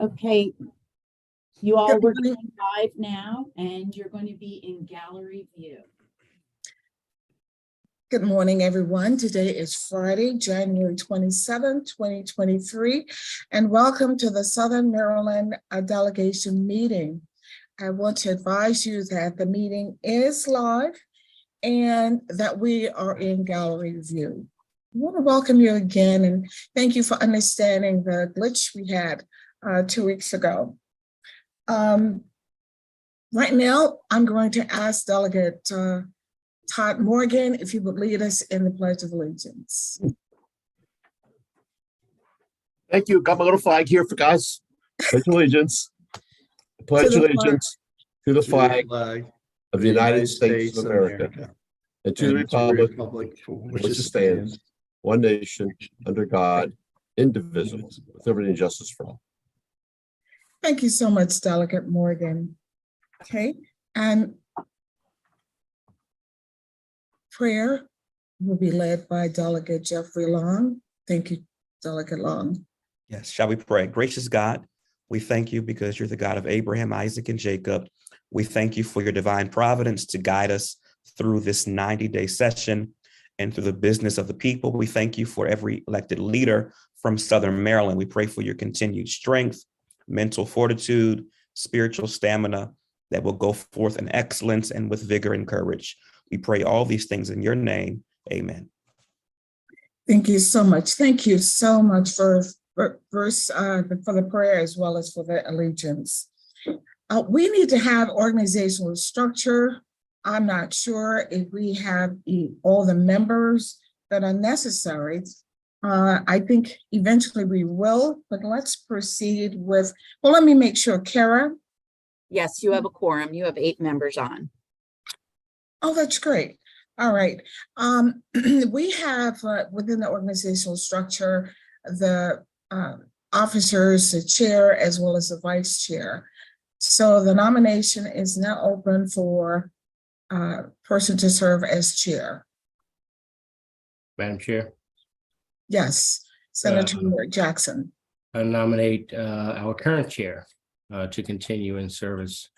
Okay, you all were going live now, and you're going to be in gallery view. Good morning, everyone. Today is Friday, January 27, 2023, and welcome to the Southern Maryland delegation meeting. I want to advise you that the meeting is live and that we are in gallery view. I want to welcome you again and thank you for understanding the glitch we had 2 weeks ago. Right now, I'm going to ask Delegate Todd Morgan, if you would lead us in the Pledge of Allegiance. Thank you. Got my little flag here for guys. Pledge allegiance. Pledge allegiance to the flag of the United States of America and to the republic for which it stands, one nation, under God, indivisible, with liberty and justice for all. Thank you so much, Delegate Morgan. Okay, and prayer will be led by Delegate Jeffrey Long. Thank you, Delegate Long. Yes, shall we pray? Gracious God, we thank you because you're the God of Abraham, Isaac, and Jacob. We thank you for your divine providence to guide us through this 90-day session and through the business of the people. We thank you for every elected leader from Southern Maryland. We pray for your continued strength, mental fortitude, spiritual stamina that will go forth in excellence and with vigor and courage. We pray all these things in your name. Amen. Thank you so much. Thank you so much for the prayer as well as for the allegiance. We need to have organizational structure. I'm not sure if we have all the members that are necessary. I think eventually we will, but let's proceed with, well, let me make sure. Kara? Yes, you have a quorum. You have 8 members on. Oh, that's great. All right. We have within the organizational structure, the officers, the chair, as well as the vice chair. So the nomination is now open for a person to serve as chair. Madam Chair. Yes, Senator Jackson. I nominate our current chair to continue in service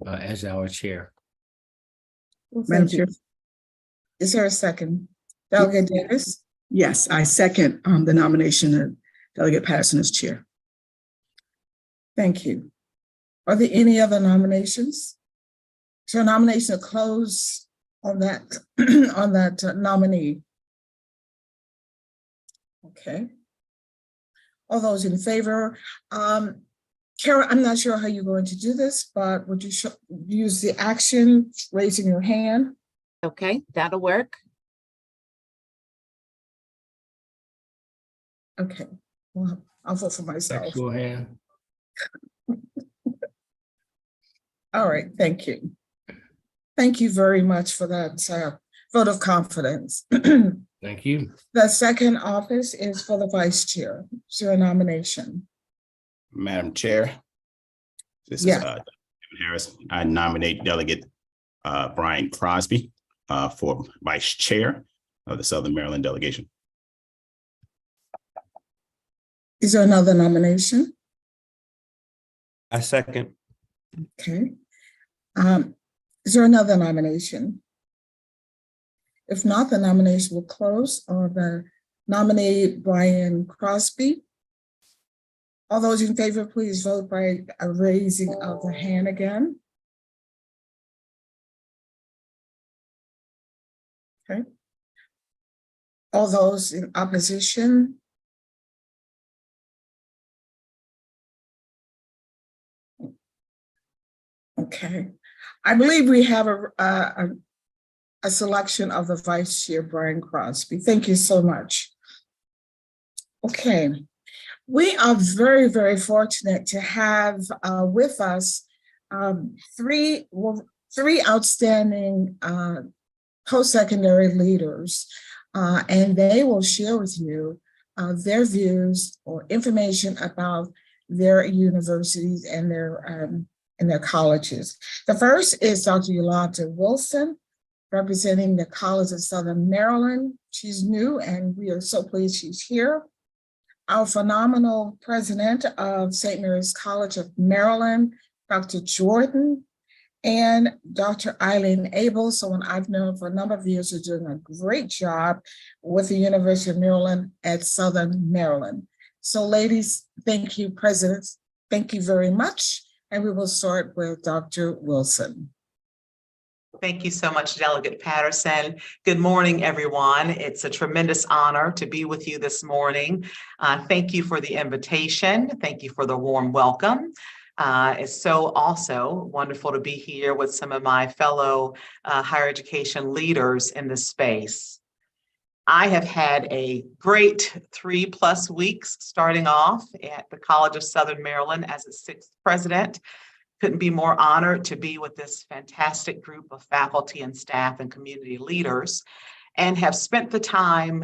as our chair. Madam Chair. Is there a second? Delegate Davis? Yes, I second the nomination of Delegate Patterson as chair. Thank you. Are there any other nominations? So nomination to close on that on that nominee. Okay. All those in favor? Kara, I'm not sure how you're going to do this, but would you use the action, raising your hand? Okay, that'll work. Okay, well, I'll vote for myself. Go ahead. All right, thank you. Thank you very much for that vote of confidence. Thank you. The second office is for the vice chair. Is there a nomination? Madam Chair, this is David Harris. I nominate Delegate Brian Crosby for Vice Chair of the Southern Maryland delegation. Is there another nomination? I second. Okay. Is there another nomination? If not, the nomination will close on the nominee Brian Crosby. All those in favor, please vote by a raising of the hand again. Okay. All those in opposition? Okay. I believe we have a selection of the vice chair, Brian Crosby. Thank you so much. Okay. We are very, very fortunate to have with us three outstanding post-secondary leaders, and they will share with you their views or information about their universities and their colleges. The first is Dr. Yolanda Wilson, representing the College of Southern Maryland. She's new and we are so pleased she's here. Our phenomenal president of St. Mary's College of Maryland, Dr. Jordan, and Dr. Eileen Abel, someone I've known for a number of years, is doing a great job with the University of Maryland at Southern Maryland. So ladies, thank you, presidents. Thank you very much. And we will start with Dr. Wilson. Thank you so much, Delegate Patterson. Good morning, everyone. It's a tremendous honor to be with you this morning. Thank you for the invitation. Thank you for the warm welcome. It's so also wonderful to be here with some of my fellow higher education leaders in this space. I have had a great 3+ weeks starting off at the College of Southern Maryland as its 6th president. Couldn't be more honored to be with this fantastic group of faculty and staff and community leaders, and have spent the time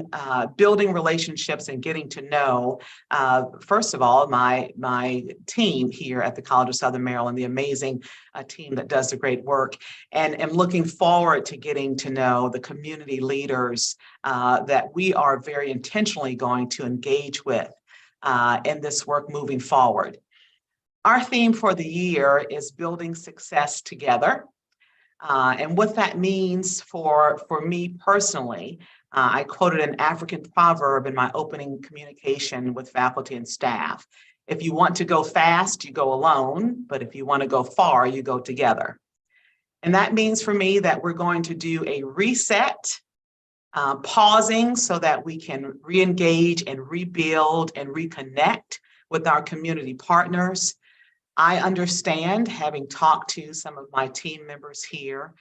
building relationships and getting to know, first of all, my team here at the College of Southern Maryland, the amazing team that does the great work, and am looking forward to getting to know the community leaders that we are very intentionally going to engage with in this work moving forward. Our theme for the year is building success together. And what that means for me personally, I quoted an African proverb in my opening communication with faculty and staff. If you want to go fast, you go alone, but if you want to go far, you go together. And that means for me that we're going to do a reset, pausing so that we can re-engage and rebuild and reconnect with our community partners. I understand, having talked to some of my team members here,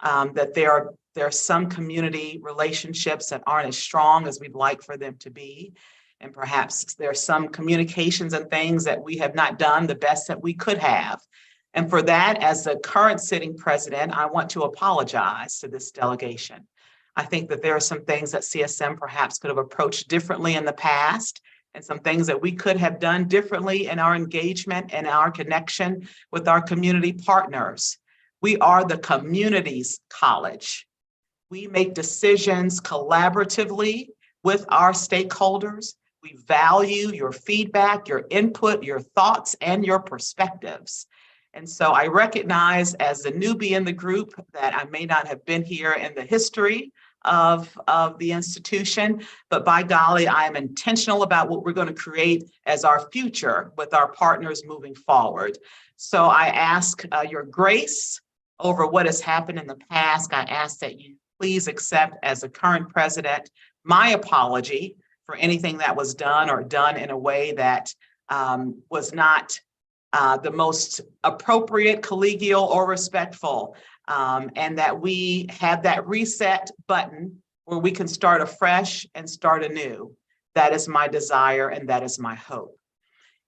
that there are some community relationships that aren't as strong as we'd like for them to be. And perhaps there are some communications and things that we have not done the best that we could have. And for that, as the current sitting president, I want to apologize to this delegation. I think that there are some things that CSM perhaps could have approached differently in the past, and some things that we could have done differently in our engagement and our connection with our community partners. We are the community's college. We make decisions collaboratively with our stakeholders. We value your feedback, your input, your thoughts, and your perspectives. And so I recognize as the newbie in the group that I may not have been here in the history of the institution, but by golly, I am intentional about what we're going to create as our future with our partners moving forward. So I ask your grace over what has happened in the past. I ask that you please accept as the current president my apology for anything that was done or done in a way that was not the most appropriate, collegial, or respectful. And that we have that reset button where we can start afresh and start anew. That is my desire and that is my hope.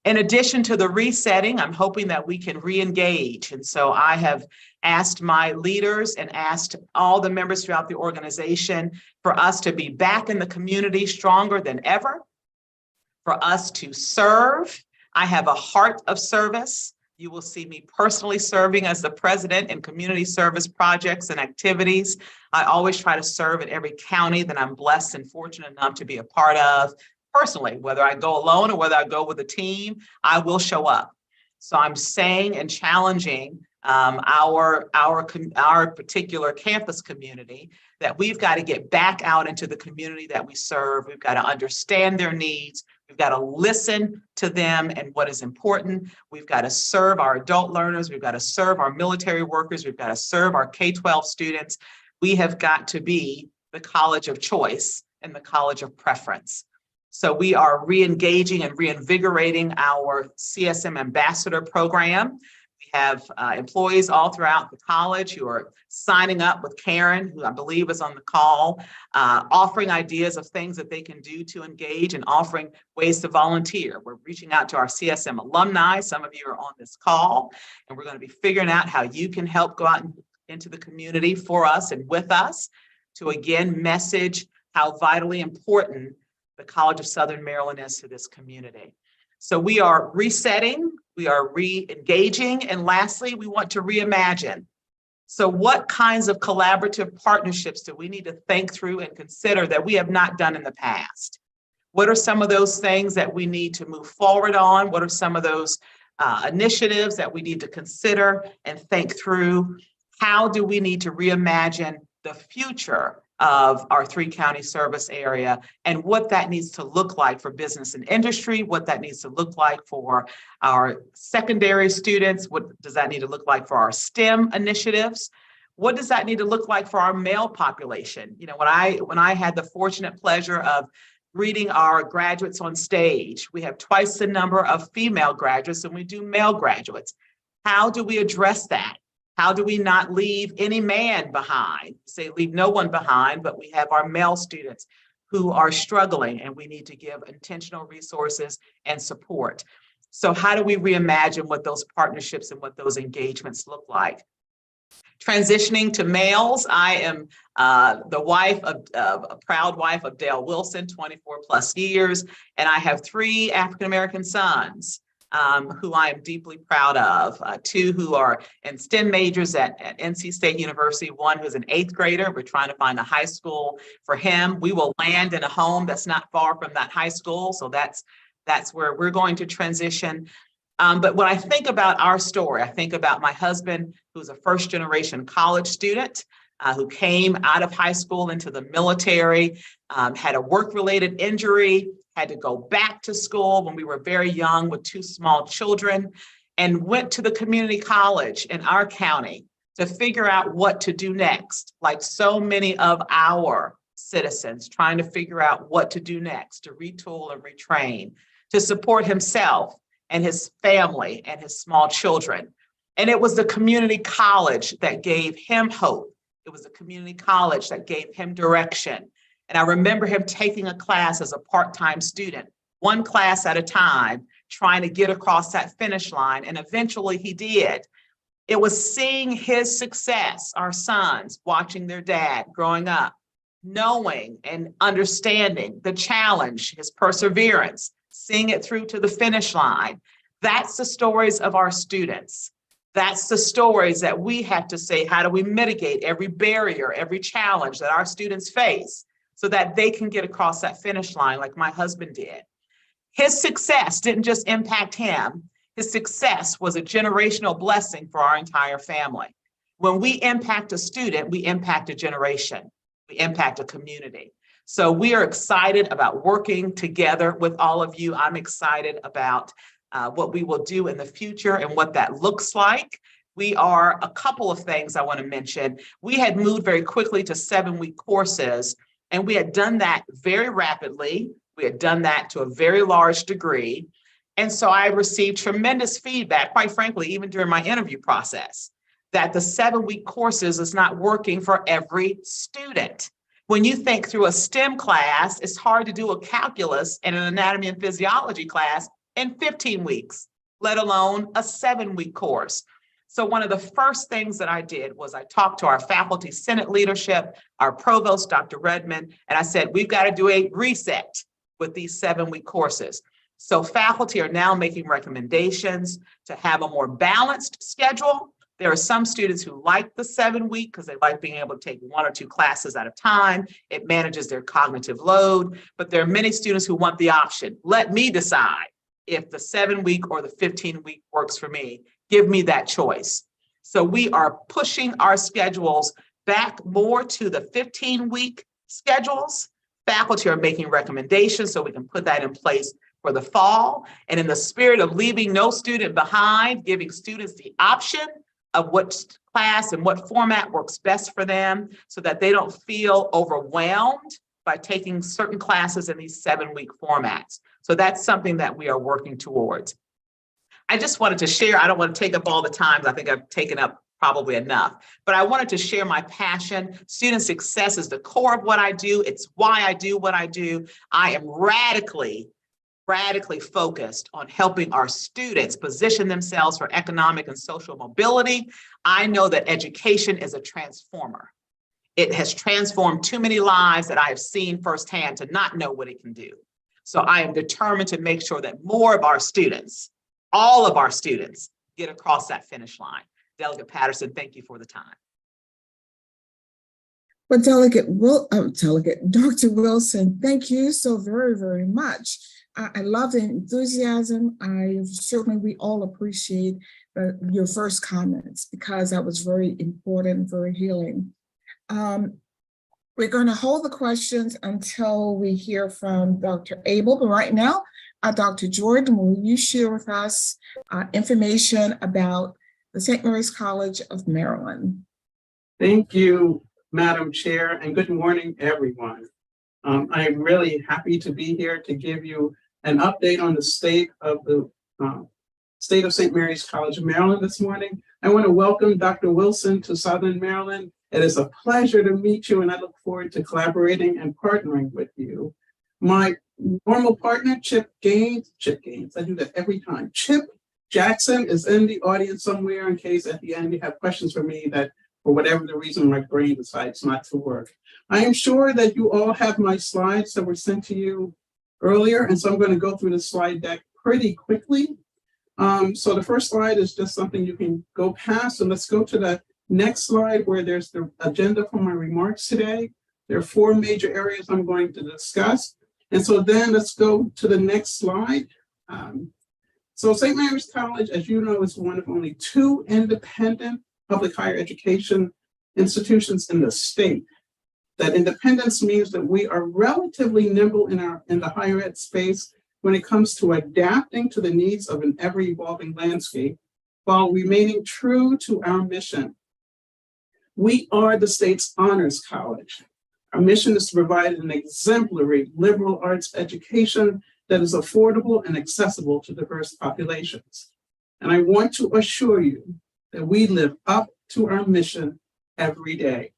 In addition to the resetting, I'm hoping that we can re-engage. And so I have asked my leaders and asked all the members throughout the organization for us to be back in the community stronger than ever, for us to serve. I have a heart of service. You will see me personally serving as the president in community service projects and activities. I always try to serve in every county that I'm blessed and fortunate enough to be a part of. Personally, whether I go alone or whether I go with a team, I will show up. So I'm saying and challenging our particular campus community that we've got to get back out into the community that we serve. We've got to understand their needs. We've got to listen to them and what is important. We've got to serve our adult learners. We've got to serve our military workers. We've got to serve our K-12 students. We have got to be the college of choice and the college of preference. So we are re-engaging and reinvigorating our CSM ambassador program. We have employees all throughout the college who are signing up with Karen, who I believe is on the call, offering ideas of things that they can do to engage and offering ways to volunteer. We're reaching out to our CSM alumni. Some of you are on this call, and we're going to be figuring out how you can help go out into the community for us and with us to again message how vitally important the the College of Southern Maryland is to this community. So we are resetting, we are re-engaging, and lastly, we want to reimagine. So what kinds of collaborative partnerships do we need to think through and consider that we have not done in the past? What are some of those things that we need to move forward on? What are some of those initiatives that we need to consider and think through? How do we need to reimagine the future of our 3-county service area and what that needs to look like for business and industry, what that needs to look like for our secondary students, what does that need to look like for our STEM initiatives? What does that need to look like for our male population? You know, when I had the fortunate pleasure of greeting our graduates on stage, we have twice the number of female graduates than we do male graduates. How do we address that? How do we not leave any man behind? Say leave no one behind, but we have our male students who are struggling and we need to give intentional resources and support. So how do we reimagine what those partnerships and what those engagements look like? Transitioning to males, I am the wife of a proud wife of Dale Wilson, 24 plus years, and I have 3 African-American sons who I am deeply proud of. 2 who are in STEM majors at NC State University, 1 who's an 8th grader. We're trying to find a high school for him. We will land in a home that's not far from that high school, so that's where we're going to transition. But when I think about our story, I think about my husband, who's a first-generation college student who came out of high school into the military, had a work-related injury, had to go back to school when we were very young with 2 small children, and went to the community college in our county to figure out what to do next, like so many of our citizens trying to figure out what to do next, to retool and retrain, to support himself and his family and his small children. And it was the community college that gave him hope. It was the community college that gave him direction. And I remember him taking a class as a part-time student, 1 class at a time, trying to get across that finish line. And eventually he did. It was seeing his success, our sons watching their dad growing up, knowing and understanding the challenge, his perseverance, seeing it through to the finish line. That's the stories of our students. That's the stories that we have to say, how do we mitigate every barrier, every challenge that our students face so that they can get across that finish line like my husband did. His success didn't just impact him. His success was a generational blessing for our entire family. When we impact a student, we impact a generation, we impact a community. So we are excited about working together with all of you. I'm excited about what we will do in the future and what that looks like. We are a couple of things I want to mention. We had moved very quickly to 7-week courses, and we had done that very rapidly. We had done that to a very large degree. And so I received tremendous feedback, quite frankly, even during my interview process, that the 7-week courses is not working for every student. When you think through a STEM class, it's hard to do a calculus and an anatomy and physiology class in 15 weeks, let alone a 7-week course. So one of the first things that I did was I talked to our faculty senate leadership, our provost, Dr. Redmond, and I said, we've got to do a reset with these 7-week courses. So faculty are now making recommendations to have a more balanced schedule. There are some students who like the 7-week because they like being able to take 1 or 2 classes at a time. It manages their cognitive load, but there are many students who want the option. Let me decide if the 7-week or the 15-week works for me. Give me that choice. So we are pushing our schedules back more to the 15-week schedules. Faculty are making recommendations so we can put that in place for the fall. And in the spirit of leaving no student behind, giving students the option of what class and what format works best for them so that they don't feel overwhelmed by taking certain classes in these 7-week formats. So that's something that we are working towards. I just wanted to share, I don't want to take up all the time. I think I've taken up probably enough, but I wanted to share my passion. Student success is the core of what I do. It's why I do what I do. I am radically focused on helping our students position themselves for economic and social mobility. I know that education is a transformer. It has transformed too many lives that I have seen firsthand to not know what it can do. So I am determined to make sure that more of our students, all of our students, get across that finish line. Delegate Patterson, thank you for the time. But Dr. Wilson, thank you so very, very much. I love the enthusiasm. Certainly we all appreciate your first comments because that was very important, very healing. We're going to hold the questions until we hear from Dr. Abel, but right now, Dr. Jordan, will you share with us information about the St. Mary's College of Maryland? Thank you, Madam Chair, and good morning, everyone. I'm really happy to be here to give you an update on the state of St. Mary's College of Maryland this morning. I want to welcome Dr. Wilson to Southern Maryland. It is a pleasure to meet you, and I look forward to collaborating and partnering with you. My normal partner, Chip Gaines, I do that every time. Chip Jackson is in the audience somewhere in case at the end you have questions for me that for whatever the reason my brain decides not to work. I am sure that you all have my slides that were sent to you earlier, and so I'm going to go through the slide deck pretty quickly. So the first slide is just something you can go past, and let's go to the next slide where there's the agenda for my remarks today. There are 4 major areas I'm going to discuss. And so then let's go to the next slide. So St. Mary's College, as you know, is one of only 2 independent public higher education institutions in the state. That independence means that we are relatively nimble in the higher ed space when it comes to adapting to the needs of an ever-evolving landscape while remaining true to our mission. We are the state's honors college. Our mission is to provide an exemplary liberal arts education that is affordable and accessible to diverse populations. And I want to assure you that we live up to our mission every day.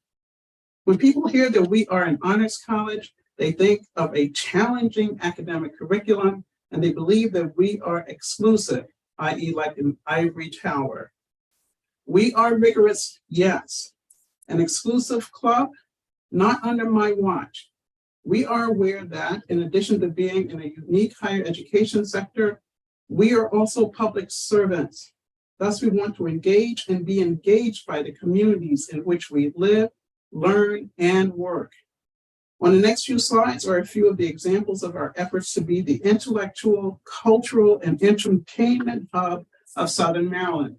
When people hear that we are an honors college, they think of a challenging academic curriculum, and they believe that we are exclusive, i.e. like an ivory tower. We are rigorous, yes. An exclusive club, not under my watch. We are aware that in addition to being in a unique higher education sector, we are also public servants. Thus, we want to engage and be engaged by the communities in which we live, learn, and work. On the next few slides are a few of the examples of our efforts to be the intellectual, cultural, and entertainment hub of Southern Maryland.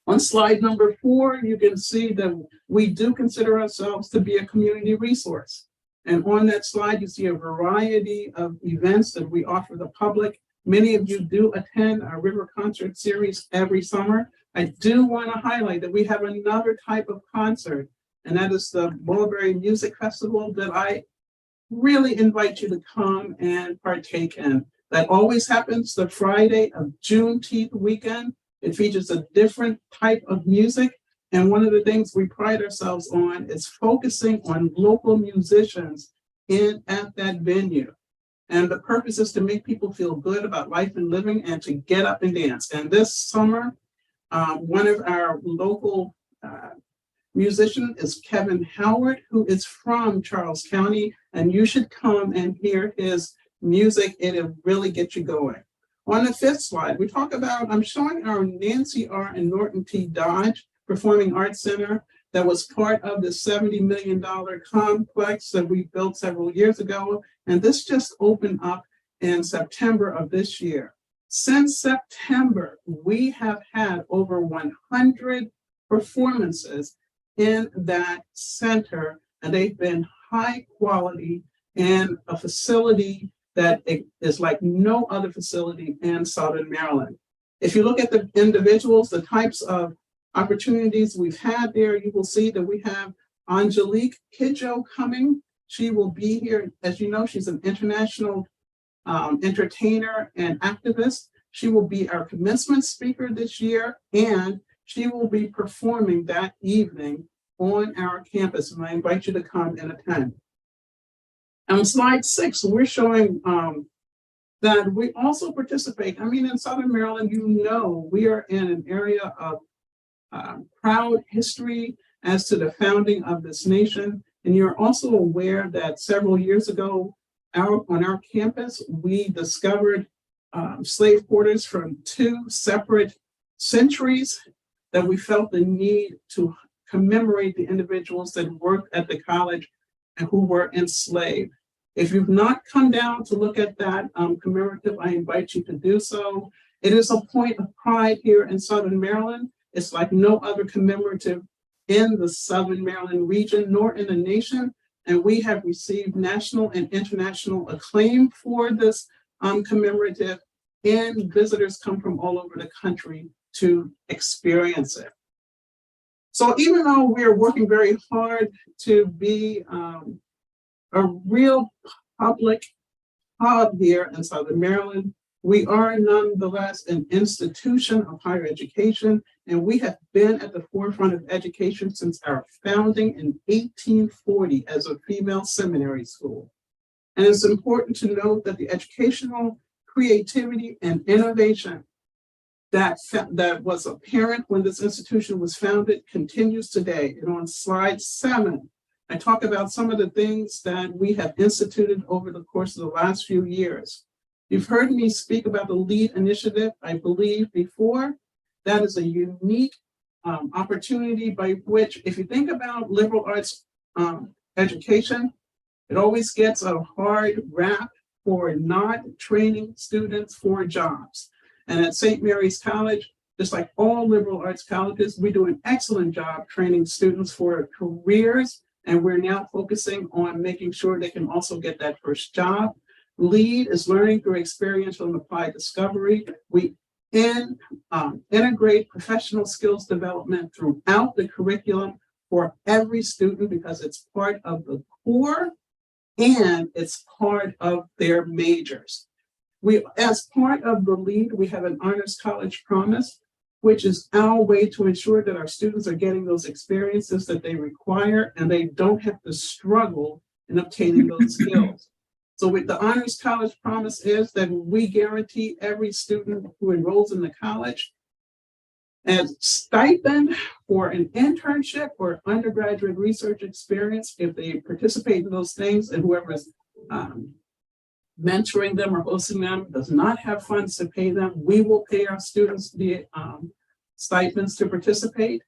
On slide number 4, you can see that we do consider ourselves to be a community resource. And on that slide, you see a variety of events that we offer the public. Many of you do attend our River Concert Series every summer. I do want to highlight that we have another type of concert, and that is the Mulberry Music Festival that I really invite you to come and partake in. That always happens the Friday of Juneteenth weekend. It features a different type of music. And one of the things we pride ourselves on is focusing on local musicians at that venue. And the purpose is to make people feel good about life and living and to get up and dance. And this summer, one of our local musicians is Kevin Howard, who is from Charles County. And you should come and hear his music. It'll really get you going. On the 5th slide, we talk about, I'm showing our Nancy R. and Norton T. Dodge Performing Arts Center that was part of the $70 million complex that we built several years ago. And this just opened up in September of this year. Since September, we have had over 100 performances in that center, and they've been high quality and a facility that is like no other facility in Southern Maryland. If you look at the individuals, the types of opportunities we've had there, you will see that we have Angelique Kidjo coming. She will be here. As you know, she's an international entertainer and activist. She will be our commencement speaker this year, and she will be performing that evening on our campus, and I invite you to come and attend. On slide 6, we're showing that we also participate. I mean, in Southern Maryland, you know, we are in an area of proud history as to the founding of this nation. And you're also aware that several years ago, on our campus, we discovered slave quarters from 2 separate centuries that we felt the need to commemorate the individuals that worked at the college and who were enslaved. If you've not come down to look at that commemorative, I invite you to do so. It is a point of pride here in Southern Maryland. It's like no other commemorative in the Southern Maryland region, nor in the nation. And we have received national and international acclaim for this commemorative, and visitors come from all over the country to experience it. So even though we're working very hard to be a real public hub here in Southern Maryland, we are nonetheless an institution of higher education, and we have been at the forefront of education since our founding in 1840 as a female seminary school. And it's important to note that the educational creativity and innovation that was apparent when this institution was founded continues today. And on slide 7, I talk about some of the things that we have instituted over the course of the last few years. You've heard me speak about the LEAD initiative, I believe, before. That is a unique opportunity by which, if you think about liberal arts education, it always gets a hard rap for not training students for jobs. And at St. Mary's College, just like all liberal arts colleges, we do an excellent job training students for careers, and we're now focusing on making sure they can also get that first job. LEAD is learning through experiential and applied discovery. We integrate professional skills development throughout the curriculum for every student because it's part of the core and it's part of their majors. As part of the LEAD, we have an Honors College Promise, which is our way to ensure that our students are getting those experiences that they require and they don't have to struggle in obtaining those skills. So with the Honors College Promise is that we guarantee every student who enrolls in the college a stipend for an internship or undergraduate research experience if they participate in those things, and whoever is mentoring them or hosting them does not have funds to pay them, we will pay our students the stipends to participate.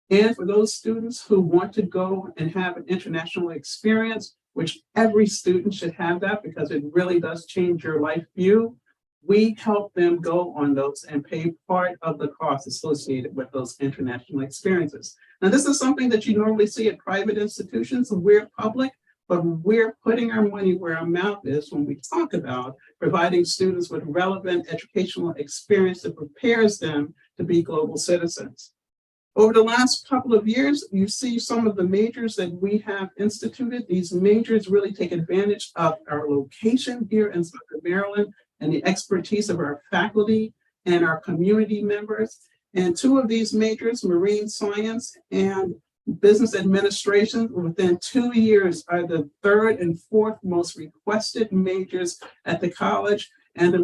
And for those students who want to go and have an international experience, which every student should have that because it really does change your life view, we help them go on those and pay part of the cost associated with those international experiences. Now, this is something that you normally see at private institutions. We're public, but we're putting our money where our mouth is when we talk about providing students with relevant educational experience that prepares them to be global citizens. Over the last couple of years, you see some of the majors that we have instituted. These majors really take advantage of our location here in Southern Maryland and the expertise of our faculty and our community members. And 2 of these majors, marine science and business administration, within 2 years are the 3rd and 4th most requested majors at the college. And the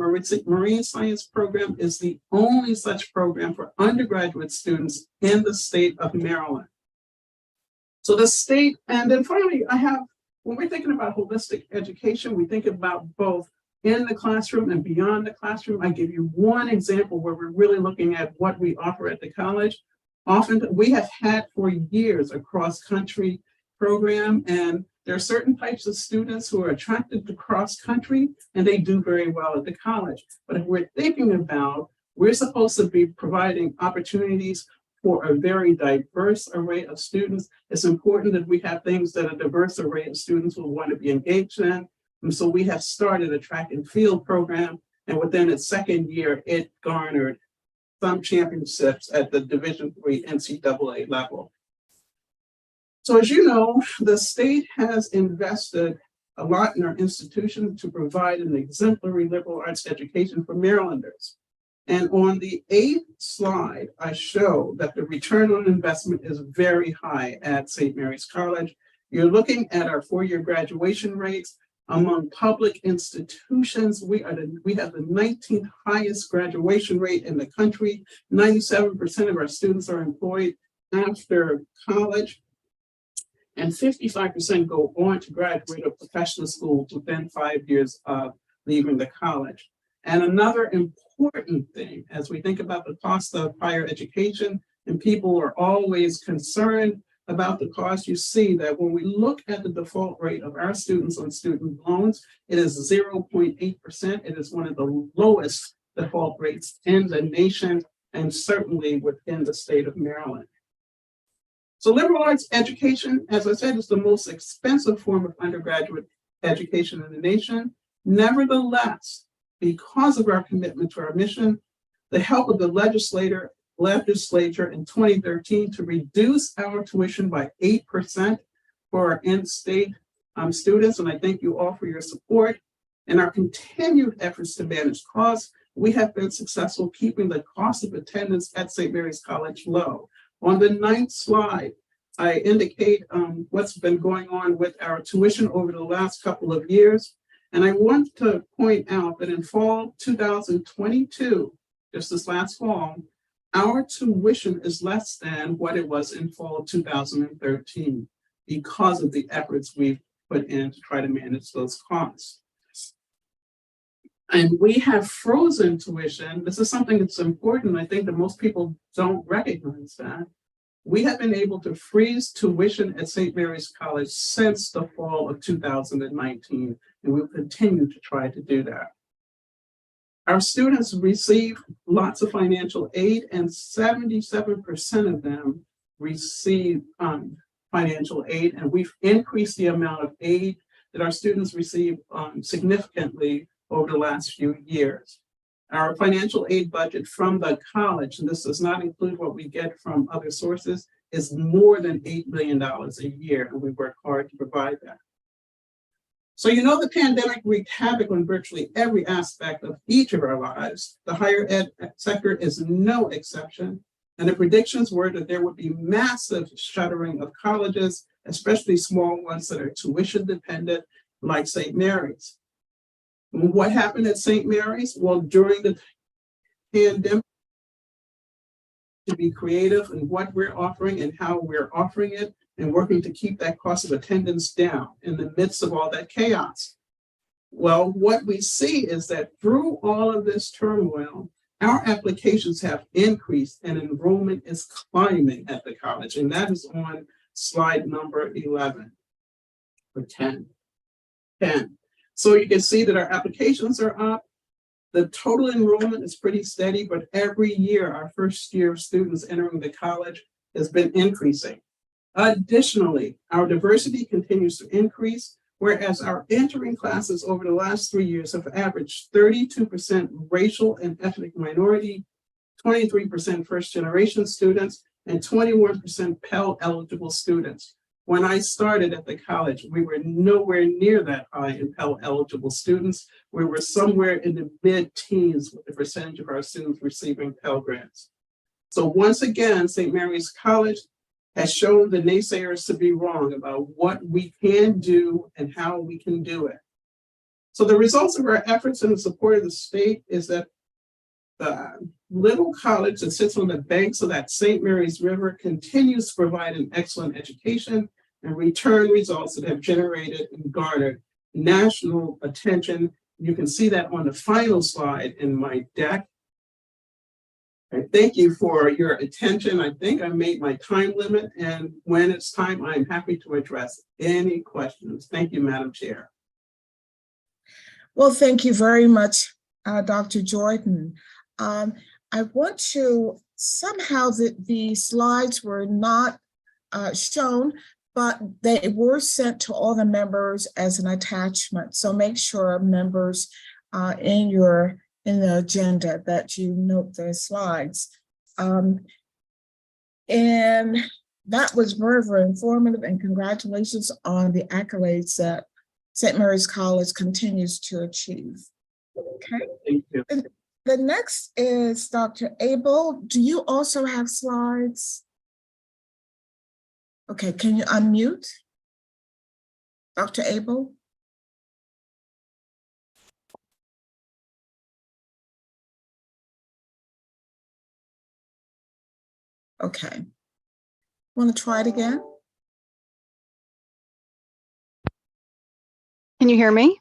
marine science program is the only such program for undergraduate students in the state of Maryland. So the state, and then finally, when we're thinking about holistic education, we think about both in the classroom and beyond the classroom. I give you one example where we're really looking at what we offer at the college. Often we have had for years a cross-country program, and there are certain types of students who are attracted to cross-country and they do very well at the college. But if we're thinking about, we're supposed to be providing opportunities for a very diverse array of students. It's important that we have things that a diverse array of students will want to be engaged in. And so we have started a track and field program, and within its 2nd year, it garnered some championships at the Division III NCAA level. So as you know, the state has invested a lot in our institution to provide an exemplary liberal arts education for Marylanders. And on the 8th slide, I show that the return on investment is very high at St. Mary's College. You're looking at our 4-year graduation rates. Among public institutions, we have the 19th highest graduation rate in the country. 97% of our students are employed after college. and 55% go on to graduate a professional school within 5 years of leaving the college. And another important thing, as we think about the cost of higher education, and people are always concerned about the cost, you see that when we look at the default rate of our students on student loans, it is 0.8%. It is one of the lowest default rates in the nation, and certainly within the state of Maryland. So liberal arts education, as I said, is the most expensive form of undergraduate education in the nation. Nevertheless, because of our commitment to our mission, the help of the legislature in 2013 to reduce our tuition by 8% for our in-state students, and I thank you all for your support, and our continued efforts to manage costs, we have been successful keeping the cost of attendance at St. Mary's College low. On the 9th slide, I indicate what's been going on with our tuition over the last couple of years. And I want to point out that in fall 2022, just this last fall, our tuition is less than what it was in fall 2013 because of the efforts we've put in to try to manage those costs. And we have frozen tuition. This is something that's important. I think that most people don't recognize that. We have been able to freeze tuition at St. Mary's College since the fall of 2019, and we'll continue to try to do that. Our students receive lots of financial aid, and 77% of them receive financial aid, and we've increased the amount of aid that our students receive significantly over the last few years. Our financial aid budget from the college, and this does not include what we get from other sources, is more than $8 million a year, and we work hard to provide that. So you know the pandemic wreaked havoc on virtually every aspect of each of our lives. The higher ed sector is no exception, and the predictions were that there would be massive shuttering of colleges, especially small ones that are tuition dependent, like St. Mary's. What happened at St. Mary's? Well, during the pandemic, to be creative in what we're offering and how we're offering it, and working to keep that cost of attendance down in the midst of all that chaos. Well, what we see is that through all of this turmoil, our applications have increased and enrollment is climbing at the college. And that is on slide number 11 or 10. So you can see that our applications are up. The total enrollment is pretty steady, but every year our first year of students entering the college has been increasing. Additionally, our diversity continues to increase, whereas our entering classes over the last 3 years have averaged 32% racial and ethnic minority, 23% first-generation students, and 21% Pell eligible students. When I started at the college, we were nowhere near that high in Pell eligible students. We were somewhere in the mid-teens with the percentage of our students receiving Pell grants. So once again, St. Mary's College has shown the naysayers to be wrong about what we can do and how we can do it. So the results of our efforts in the support of the state is that the little college that sits on the banks of that St. Mary's River continues to provide an excellent education and return results that have generated and garnered national attention. You can see that on the final slide in my deck. I thank you for your attention. I think I made my time limit, and when it's time, I'm happy to address any questions. Thank you, Madam Chair. Well, thank you very much, Dr. Jordan. I want to, somehow the slides were not shown, but they were sent to all the members as an attachment. So make sure members in the agenda that you note the slides. And that was very, very informative, and congratulations on the accolades that St. Mary's College continues to achieve. Okay. Thank you. And the next is Dr. Abel. Do you also have slides? Okay, can you unmute? Dr. Abel? Okay. Want to try it again? Can you hear me?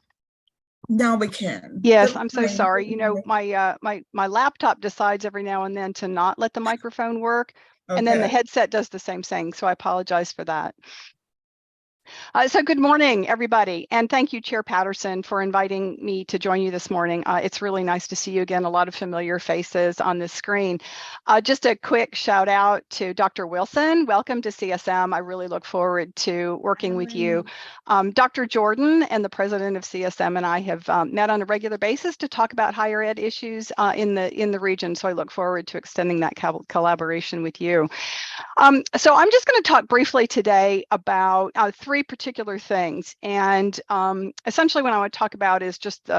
Now we can. Yes, Good I'm so morning. sorry. Good You know, morning. my laptop decides every now and then to not let the microphone work, and then the Okay. headset does the same thing. So I apologize for that. So good morning, everybody, and thank you, Chair Patterson, for inviting me to join you this morning. It's really nice to see you again, a lot of familiar faces on the screen. Just a quick shout out to Dr. Wilson. Welcome to CSM. I really look forward to working with you. Dr. Jordan and the president of CSM and I have met on a regular basis to talk about higher ed issues in the region, so I look forward to extending that collaboration with you. So I'm just going to talk briefly today about three particular things. And essentially what I want to talk about is just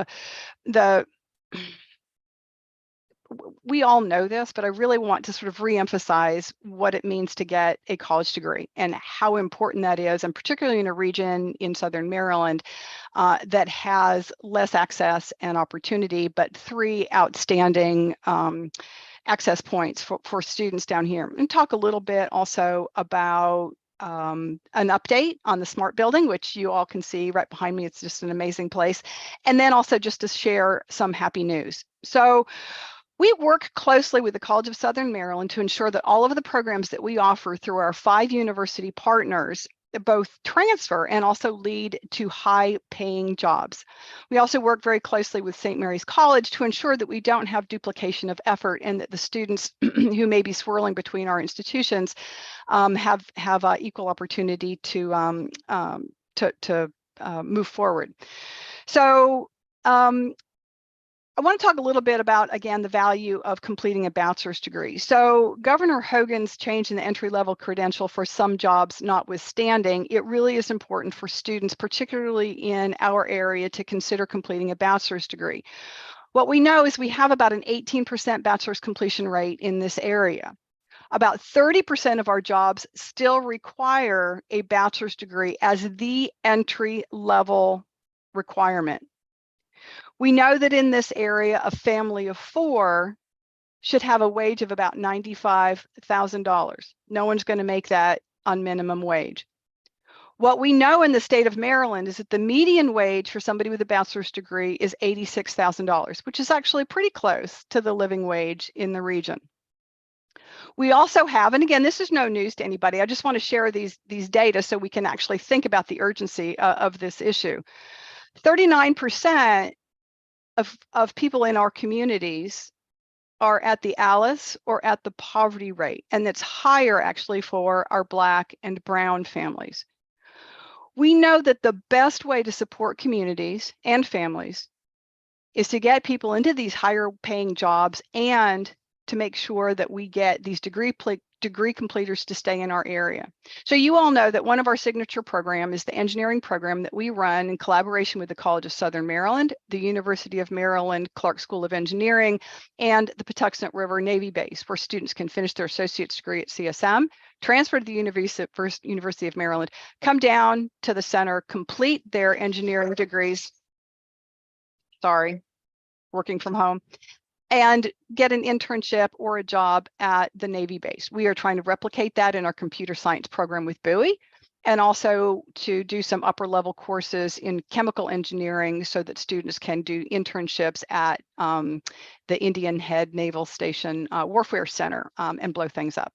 we all know this, but I really want to sort of reemphasize what it means to get a college degree and how important that is, and particularly in a region in Southern Maryland that has less access and opportunity, but three outstanding access points for students down here. And talk a little bit also about an update on the smart building, which you all can see right behind me. It's just an amazing place. And then also just to share some happy news. So we work closely with the College of Southern Maryland to ensure that all of the programs that we offer through our 5 university partners both transfer and also lead to high-paying jobs. We also work very closely with St. Mary's College to ensure that we don't have duplication of effort and that the students who may be swirling between our institutions have equal opportunity to move forward. So I want to talk a little bit about, again, the value of completing a bachelor's degree. So Governor Hogan's change in the entry-level credential for some jobs notwithstanding, it really is important for students, particularly in our area, to consider completing a bachelor's degree. What we know is we have about an 18% bachelor's completion rate in this area. About 30% of our jobs still require a bachelor's degree as the entry-level requirement. We know that in this area, a family of 4 should have a wage of about $95,000. No one's going to make that on minimum wage. What we know in the state of Maryland is that the median wage for somebody with a bachelor's degree is $86,000, which is actually pretty close to the living wage in the region. We also have, and again, this is no news to anybody, I just want to share these data so we can actually think about the urgency of this issue. 39% of people in our communities are at the ALICE or at the poverty rate, and that's higher actually for our Black and Brown families. We know that the best way to support communities and families is to get people into these higher paying jobs and to make sure that we get these degree completers to stay in our area. So you all know that one of our signature program is the engineering program that we run in collaboration with the College of Southern Maryland, the University of Maryland Clark School of Engineering, and the Patuxent River Navy Base, where students can finish their associate's degree at CSM, transfer to the University of Maryland, come down to the center, complete their engineering degrees, working from home, and get an internship or a job at the Navy base. We are trying to replicate that in our computer science program with Bowie, and also to do some upper level courses in chemical engineering so that students can do internships at the Indian Head Naval Station Warfare Center and blow things up.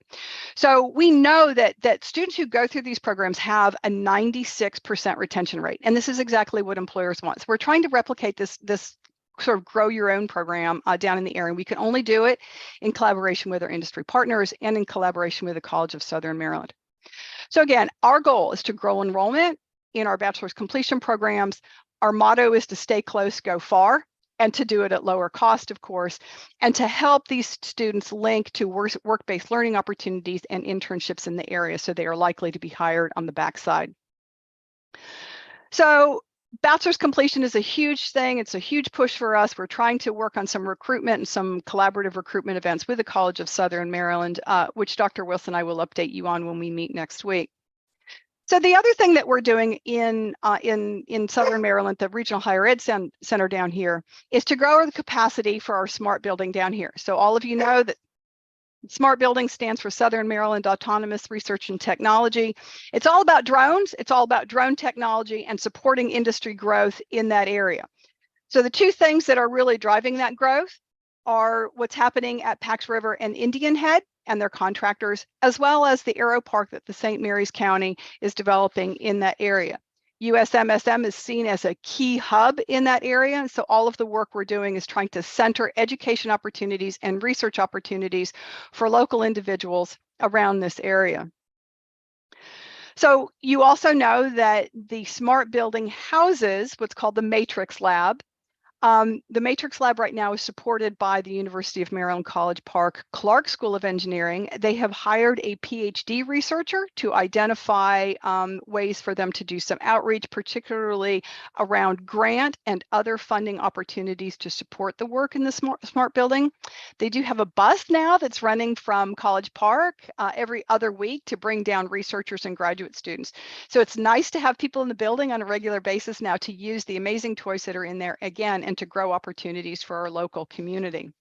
So we know that students who go through these programs have a 96% retention rate, and this is exactly what employers want. So we're trying to replicate this sort of grow your own program down in the area. We can only do it in collaboration with our industry partners and in collaboration with the College of Southern Maryland. So again, our goal is to grow enrollment in our bachelor's completion programs. Our motto is to stay close, go far, and to do it at lower cost, of course, and to help these students link to work-based learning opportunities and internships in the area so they are likely to be hired on the backside. So bachelor's completion is a huge thing. It's a huge push for us. We're trying to work on some recruitment and some collaborative recruitment events with the College of Southern Maryland, which Dr. Wilson and I will update you on when we meet next week. So the other thing that we're doing in Southern Maryland, the Regional Higher Ed Center down here, is to grow the capacity for our smart building down here. So all of you know that SMART building stands for Southern Maryland Autonomous Research and Technology. It's all about drones. It's all about drone technology and supporting industry growth in that area. So the two things that are really driving that growth are what's happening at Pax River and Indian Head and their contractors, as well as the Aero Park that the St. Mary's County is developing in that area. USMSM is seen as a key hub in that area. So all of the work we're doing is trying to center education opportunities and research opportunities for local individuals around this area. So you also know that the SMART building houses what's called the Matrix Lab. The Matrix Lab right now is supported by the University of Maryland College Park Clark School of Engineering. They have hired a PhD researcher to identify ways for them to do some outreach, particularly around grant and other funding opportunities to support the work in the SMART building. They do have a bus now that's running from College Park every other week to bring down researchers and graduate students. So it's nice to have people in the building on a regular basis now to use the amazing toys that are in there again and to grow opportunities for our local community.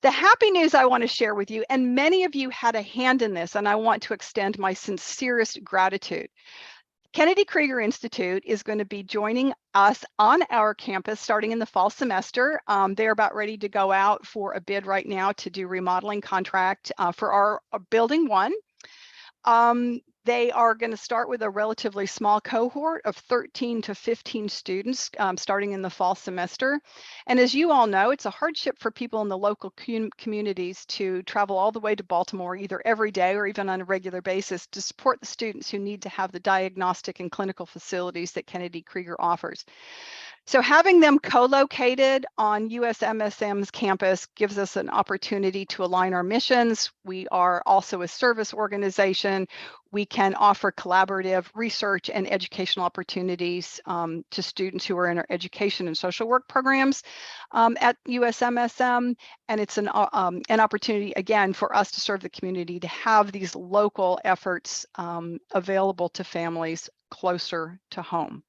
The happy news I want to share with you, and many of you had a hand in this, and I want to extend my sincerest gratitude. Kennedy Krieger Institute is going to be joining us on our campus starting in the fall semester. They're about ready to go out for a bid right now to do remodeling contract for our building 1. They are going to start with a relatively small cohort of 13 to 15 students starting in the fall semester. And as you all know, it's a hardship for people in the local communities to travel all the way to Baltimore either every day or even on a regular basis to support the students who need to have the diagnostic and clinical facilities that Kennedy Krieger offers. So having them co-located on USMSM's campus gives us an opportunity to align our missions. We are also a service organization. We can offer collaborative research and educational opportunities to students who are in our education and social work programs at USMSM. And it's an opportunity, again, for us to serve the community, to have these local efforts available to families closer to home.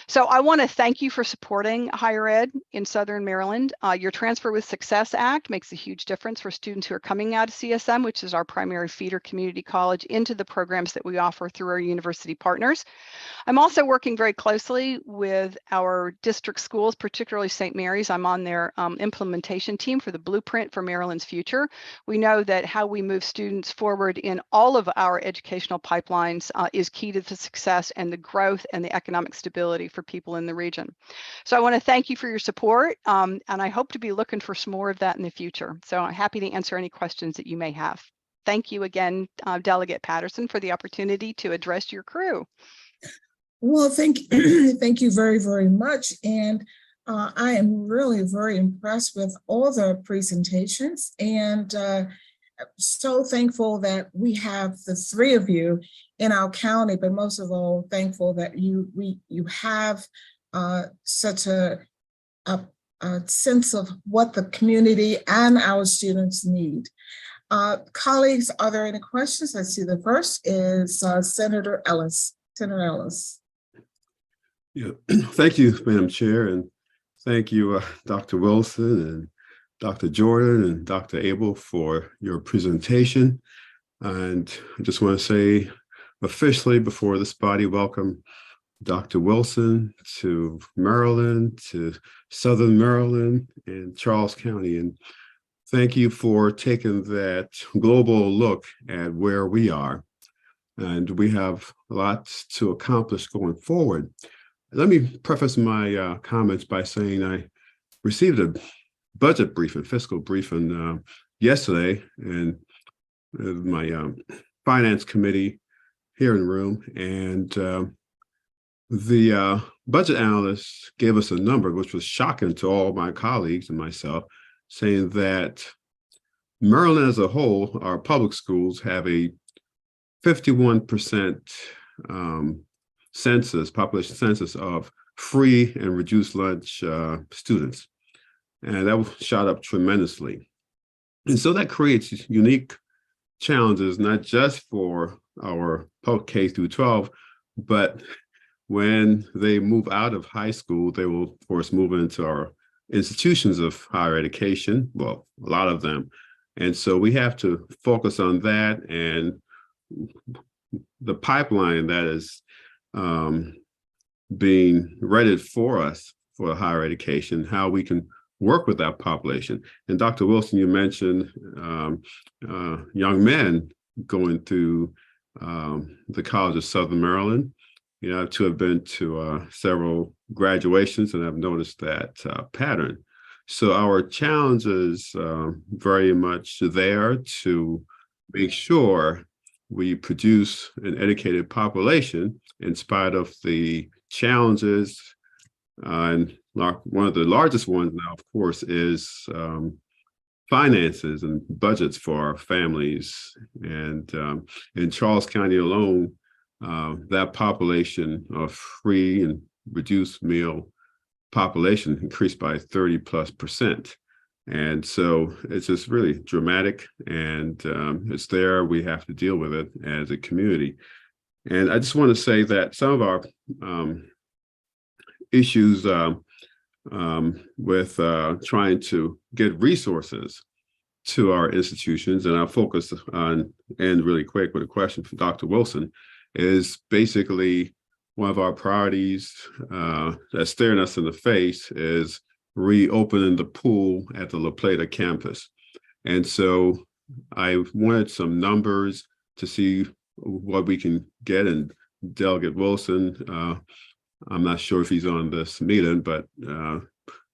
So I want to thank you for supporting higher ed in Southern Maryland. Your Transfer with Success Act makes a huge difference for students who are coming out of CSM, which is our primary feeder community college, into the programs that we offer through our university partners. I'm also working very closely with our district schools, particularly St. Mary's. I'm on their implementation team for the Blueprint for Maryland's Future. We know that how we move students forward in all of our educational pipelines is key to the success and the growth and the economic stability for people in the region. So I want to thank you for your support, and I hope to be looking for some more of that in the future. So I'm happy to answer any questions that you may have. Thank you again, Delegate Patterson, for the opportunity to address your crew. Well, thank you very, very much. And I am really very impressed with all the presentations, and so thankful that we have the 3 of you in our county, but most of all, thankful that you have such a sense of what the community and our students need. Colleagues, are there any questions? I see the first is Senator Ellis. Senator Ellis. Yeah, thank you, Madam Chair, and thank you, Dr. Wilson and Dr. Jordan and Dr. Abel for your presentation. And I just want to say officially before this body, welcome Dr. Wilson to Maryland, to Southern Maryland and Charles County. And thank you for taking that global look at where we are. And we have lots to accomplish going forward. Let me preface my comments by saying I received a budget briefing, fiscal briefing yesterday in my finance committee here in the room. And the budget analyst gave us a number, which was shocking to all my colleagues and myself, saying that Maryland as a whole, our public schools have a 51% population census of free and reduced lunch students. And that shot up tremendously. And so that creates unique challenges, not just for our K through 12, but when they move out of high school, they will, of course, move into our institutions of higher education. Well, a lot of them. And so we have to focus on that and the pipeline that is being readied for us for higher education, how we can work with that population. And Dr. Wilson, you mentioned young men going through the College of Southern Maryland. You know, to have been to several graduations, and I've noticed that pattern. So our challenge is very much there to make sure we produce an educated population in spite of the challenges. And one of the largest ones now, of course, is finances and budgets for our families. And in Charles County alone, that population of free and reduced meal population increased by 30+%. And so it's just really dramatic, and it's there. We have to deal with it as a community. And I just want to say that some of our issues with trying to get resources to our institutions, and I'll focus on, and really quick with a question from Dr. Wilson, is basically one of our priorities that's staring us in the face is reopening the pool at the La Plata campus. And so I wanted some numbers to see what we can get. And Delegate Wilson, I'm not sure if he's on this meeting, but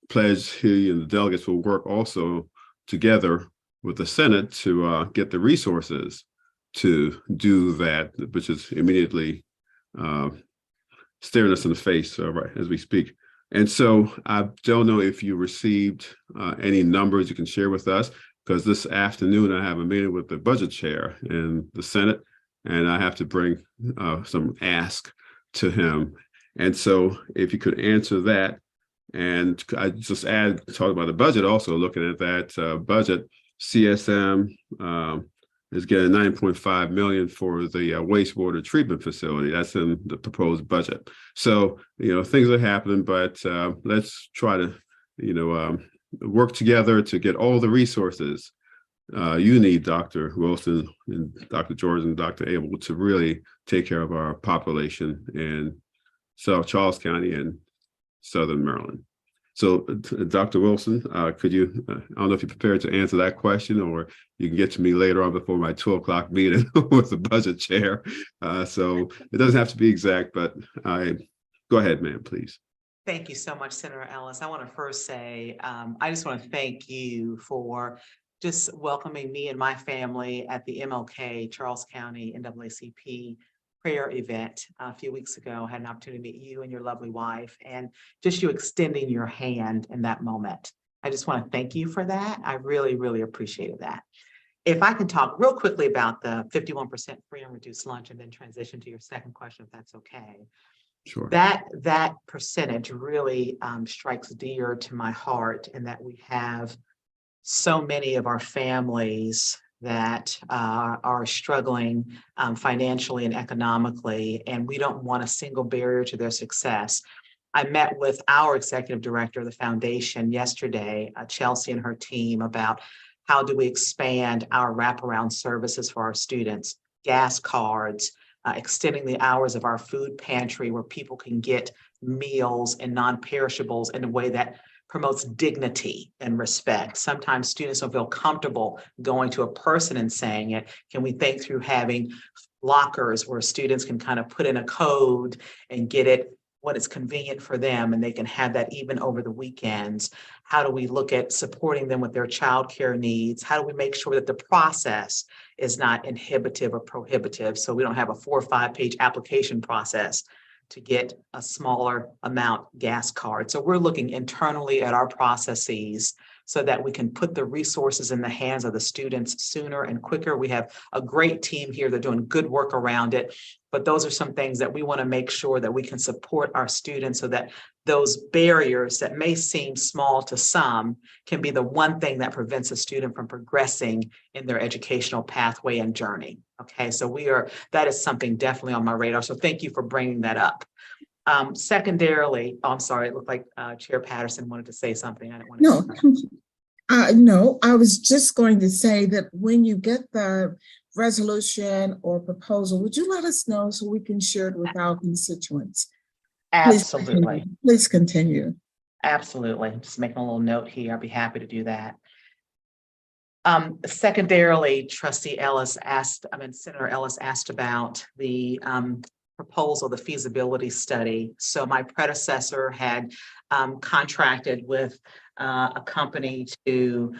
pledged he and the delegates will work also together with the Senate to get the resources to do that, which is immediately staring us in the face right as we speak. And so I don't know if you received any numbers you can share with us, because this afternoon I have a meeting with the budget chair in the Senate, and I have to bring some ask to him. And so if you could answer that, and I just talk about the budget, also looking at that budget, CSM is getting $9.5 million for the wastewater treatment facility. That's in the proposed budget. So, you know, things are happening, but let's try to, you know, work together to get all the resources you need, Dr. Wilson and Dr. George and Dr. Abel, to really take care of our population in South Charles County and Southern Maryland. So, Dr. Wilson, could you, I don't know if you're prepared to answer that question, or you can get to me later on before my 2 o'clock meeting with the budget chair. So it doesn't have to be exact, but go ahead, ma'am, please. Thank you so much, Senator Ellis. I want to first say, I just want to thank you for just welcoming me and my family at the MLK Charles County NAACP prayer event a few weeks ago. I had an opportunity to meet you and your lovely wife, and just you extending your hand in that moment. I just want to thank you for that. I really, really appreciated that. If I can talk real quickly about the 51% free and reduced lunch and then transition to your second question, if that's okay. Sure. That percentage really strikes dear to my heart, in that we have so many of our families that are struggling financially and economically, and we don't want a single barrier to their success. I met with our executive director of the foundation yesterday, Chelsea and her team, about how do we expand our wraparound services for our students, gas cards, extending the hours of our food pantry where people can get meals and non-perishables in a way that promotes dignity and respect. Sometimes students don't feel comfortable going to a person and saying it. Can we think through having lockers where students can kind of put in a code and get it when it's convenient for them, and they can have that even over the weekends? How do we look at supporting them with their childcare needs? How do we make sure that the process is not inhibitive or prohibitive, so we don't have a 4 or 5 page application process to get a smaller amount gas card? So we're looking internally at our processes so that we can put the resources in the hands of the students sooner and quicker. We have a great team here. They're doing good work around it, but those are some things that we want to make sure that we can support our students, so that those barriers that may seem small to some can be the one thing that prevents a student from progressing in their educational pathway and journey. Okay, so that is something definitely on my radar. So thank you for bringing that up. Secondarily, I'm sorry, it looked like Chair Patterson wanted to say something. I didn't want to. No, No, I was just going to say that when you get the resolution or proposal, would you let us know so we can share it with our constituents? Absolutely. Please continue. Absolutely. Just making a little note here. I'll be happy to do that. Secondarily, Senator Ellis asked about the proposal, the feasibility study. So my predecessor had contracted with a company to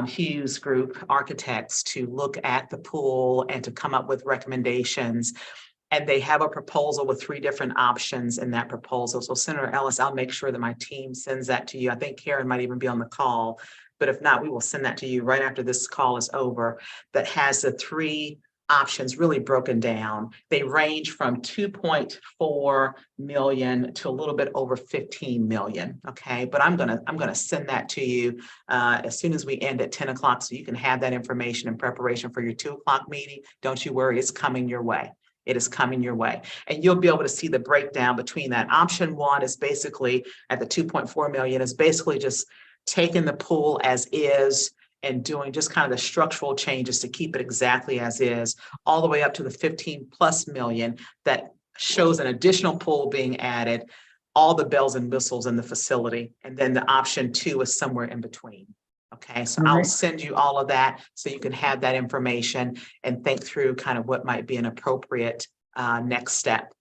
Hughes Group Architects to look at the pool and to come up with recommendations. And they have a proposal with 3 different options in that proposal. So Senator Ellis, I'll make sure that my team sends that to you. I think Karen might even be on the call, but if not, we will send that to you right after this call is over. That has the 3 options really broken down. They range from 2.4 million to a little bit over 15 million. Okay, but I'm gonna send that to you as soon as we end at 10 o'clock, so you can have that information in preparation for your 2 o'clock meeting. Don't you worry, it's coming your way. It is coming your way. And you'll be able to see the breakdown between that. Option 1 is basically at the 2.4 million is basically just taking the pool as is and doing just kind of the structural changes to keep it exactly as is, all the way up to the 15+ million that shows an additional pool being added, all the bells and whistles in the facility. And then the option 2 is somewhere in between. Okay, so I'll send you all of that so you can have that information and think through kind of what might be an appropriate next step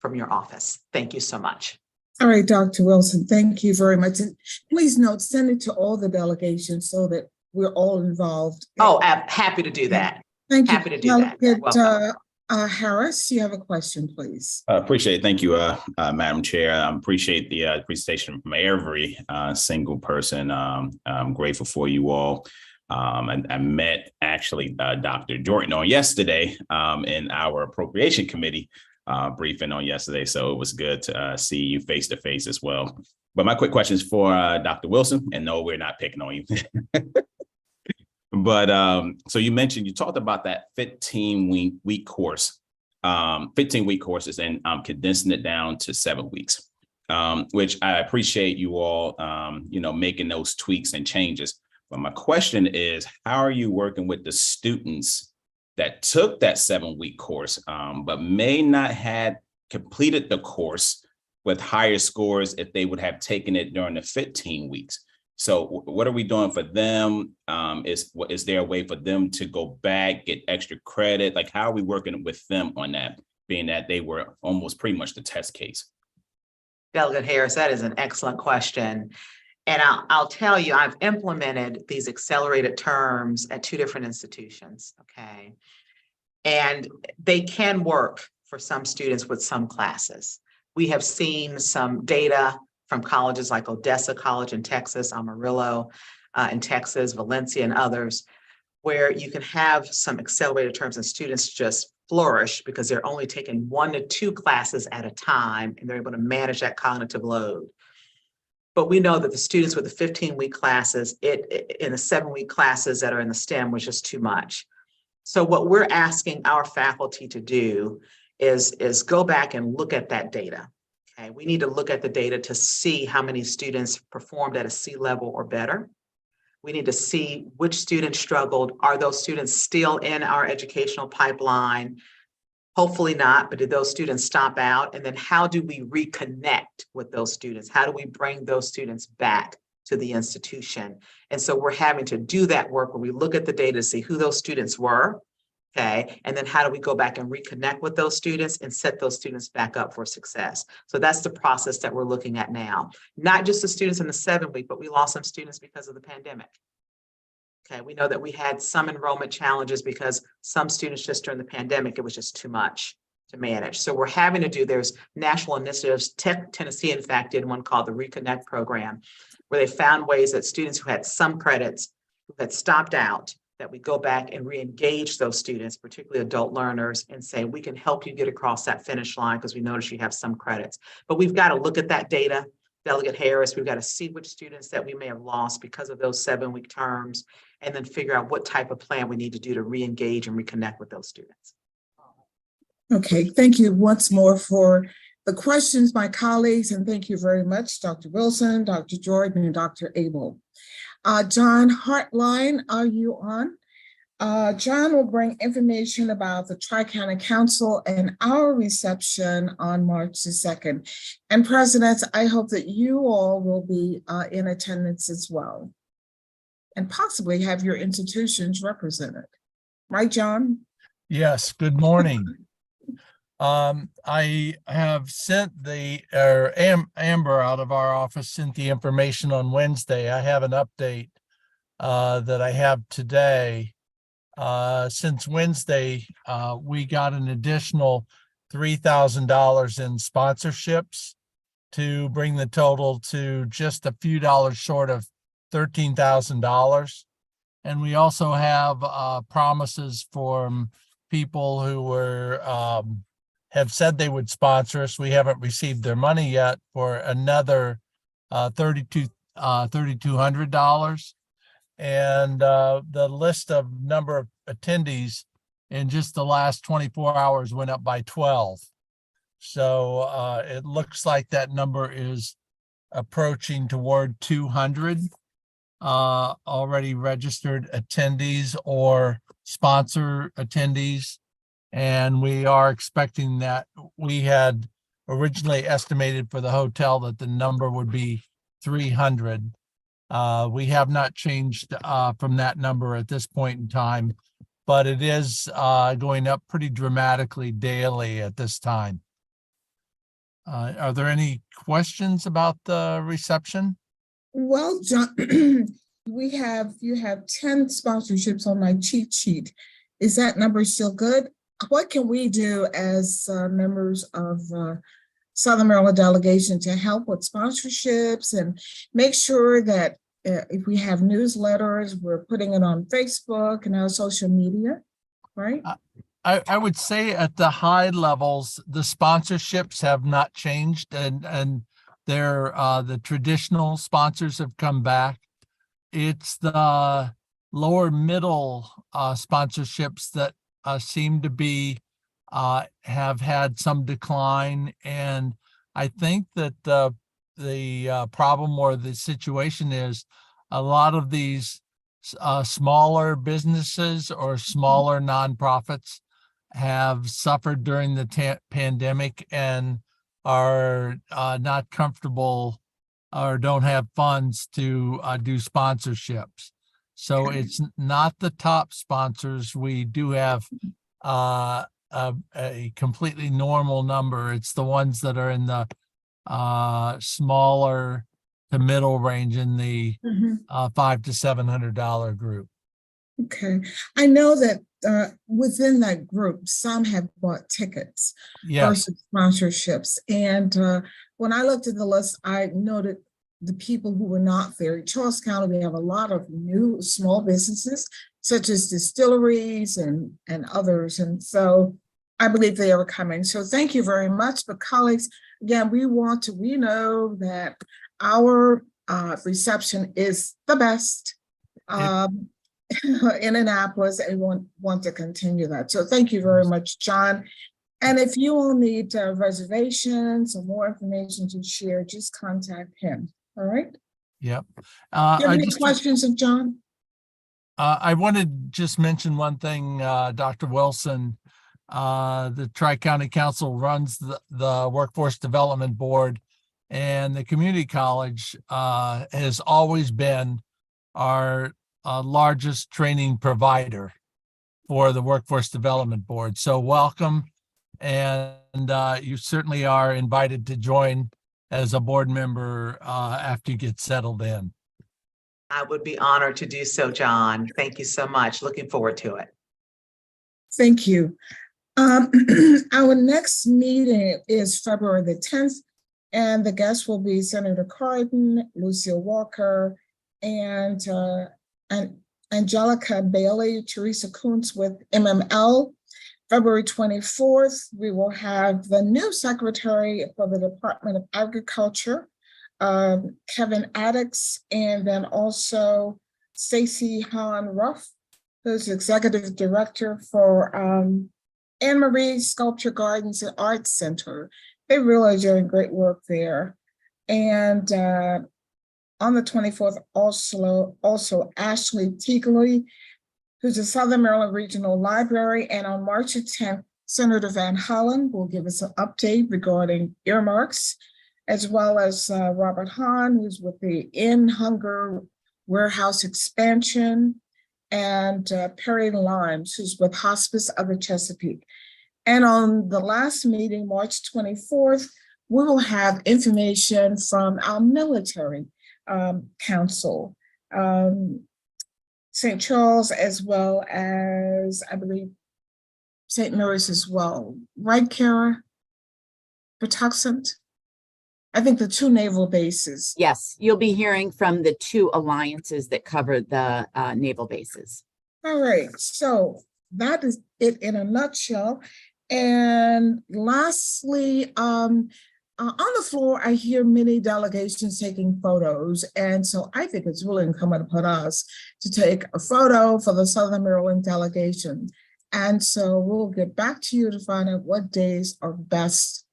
from your office. Thank you so much. All right, Dr. Wilson, thank you very much. And please note, send it to all the delegations so that we're all involved. Oh, I'm happy to do that. Thank you. Happy to do that. You're welcome. Harris, you have a question, please. Appreciate it. Thank you, Madam Chair. I appreciate the presentation from every single person. I'm grateful for you all. I met actually Dr. Jordan on yesterday in our Appropriation Committee briefing on yesterday. So it was good to see you face to face as well. But my quick question is for Dr. Wilson, and no, we're not picking on you. But so you talked about that 15-week course, 15-week courses, and condensing it down to 7 weeks, which I appreciate you all, making those tweaks and changes. But my question is, how are you working with the students that took that 7-week course, but may not have completed the course with higher scores if they would have taken it during the 15 weeks? So what are we doing for them? Is there a way for them to go back, get extra credit? Like, how are we working with them on that, being that they were almost pretty much the test case? Delegate Harris, that is an excellent question. And I'll tell you, I've implemented these accelerated terms at 2 different institutions, okay? And they can work for some students with some classes. We have seen some data from colleges like Odessa College in Texas, Amarillo in Texas, Valencia and others, where you can have some accelerated terms and students just flourish because they're only taking 1 to 2 classes at a time and they're able to manage that cognitive load. But we know that the students with the 15-week classes, in the 7-week classes that are in the STEM was just too much. So what we're asking our faculty to do is go back and look at that data. Okay, we need to look at the data to see how many students performed at a C level or better. We need to see which students struggled. Are those students still in our educational pipeline? Hopefully not, but did those students stop out? And then how do we reconnect with those students? How do we bring those students back to the institution? And so we're having to do that work where we look at the data to see who those students were, okay? And then how do we go back and reconnect with those students and set those students back up for success? So that's the process that we're looking at now. Not just the students in the 7-week, but we lost some students because of the pandemic. Okay, we know that we had some enrollment challenges because some students just during the pandemic, it was just too much to manage. So we're having to do, there's national initiatives. Tennessee, in fact, did one called the Reconnect program, where they found ways that students who had some credits, who had stopped out, that we go back and re-engage those students, particularly adult learners, and say, we can help you get across that finish line because we notice you have some credits. But we've got to look at that data, Delegate Harris. We've got to see which students that we may have lost because of those 7-week terms, and then figure out what type of plan we need to do to re-engage and reconnect with those students. Okay, thank you once more for the questions, my colleagues, and thank you very much, Dr. Wilson, Dr. Jordan, and Dr. Abel. John Hartline, are you on? John will bring information about the Tri-County Council and our reception on March the 2nd. And Presidents, I hope that you all will be in attendance as well, and possibly have your institutions represented. Right, John? Yes, good morning. I have sent Amber out of our office sent the information on Wednesday. I have an update that I have today. Since Wednesday, we got an additional $3,000 in sponsorships to bring the total to just a few dollars short of $13,000. And we also have promises from people who were have said they would sponsor us. We haven't received their money yet for another $3,200. And the list of number of attendees in just the last 24 hours went up by 12. So it looks like that number is approaching toward 200 already registered attendees or sponsor attendees. And we are expecting that. We had originally estimated for the hotel that the number would be 300. We have not changed from that number at this point in time, but it is going up pretty dramatically daily at this time. Are there any questions about the reception? Well, John, you have 10 sponsorships on my cheat sheet. Is that number still good? What can we do as members of Southern Maryland delegation to help with sponsorships and make sure that if we have newsletters, we're putting it on Facebook and our social media, right? I would say at the high levels, the sponsorships have not changed, and they're the traditional sponsors have come back. It's the lower middle sponsorships that seem to be have had some decline, and I think that the problem or the situation is a lot of these smaller businesses or smaller nonprofits have suffered during the pandemic and are not comfortable or don't have funds to do sponsorships. So it's not the top sponsors. We do have a completely normal number. It's the ones that are in the smaller to middle range in the $500 to $700 group. Okay, I know that within that group, some have bought tickets versus sponsorships. And when I looked at the list, I noted the people who were not there. In Charles County, we have a lot of new small businesses, such as distilleries and others. And so I believe they are coming. So thank you very much. But colleagues, again, we know that our reception is the best in Annapolis, and we want to continue that. So thank you very much, John. And if you all need reservations or more information to share, just contact him. All right? Yep. Do you have any questions of John? I want to just mention one thing, Dr. Wilson. The Tri-County Council runs the Workforce Development Board, and the community college has always been our largest training provider for the Workforce Development Board. So welcome, and you certainly are invited to join as a board member after you get settled in. I would be honored to do so, John. Thank you so much. Looking forward to it. Thank you. Our next meeting is February the 10th, and the guests will be Senator Cardin, Lucille Walker, and Angelica Bailey, Teresa Kuntz with MML. February 24th, we will have the new secretary for the Department of Agriculture, Kevin Addix, and then also Stacy Hahn Ruff, who's executive director for Anne Marie Sculpture Gardens and Arts Center. They really are doing great work there. And On the 24th, also Ashley Teagley, who's the Southern Maryland Regional Library. And on March 10th, Senator Van Hollen will give us an update regarding earmarks, as well as Robert Hahn, who's with the In Hunger Warehouse Expansion, and Perry Limes, who's with Hospice of the Chesapeake. And on the last meeting, March 24th, we will have information from our military council, St. Charles, as well as, I believe, St. Mary's as well. Right, Kara? Patuxent? I think the 2 naval bases. Yes, you'll be hearing from the 2 alliances that cover the naval bases. All right, so that is it in a nutshell. And lastly, on the floor, I hear many delegations taking photos. And so I think it's really incumbent upon us to take a photo for the Southern Maryland delegation. And so we'll get back to you to find out what days are best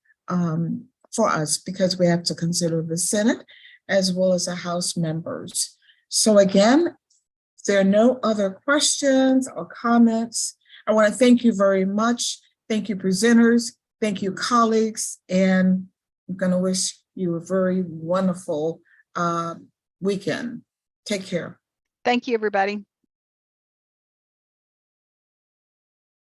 for us, because we have to consider the Senate as well as the House members. So again, if there are no other questions or comments, I want to thank you very much. Thank you, presenters. Thank you, colleagues. And I'm going to wish you a very wonderful weekend. Take care. Thank you, everybody.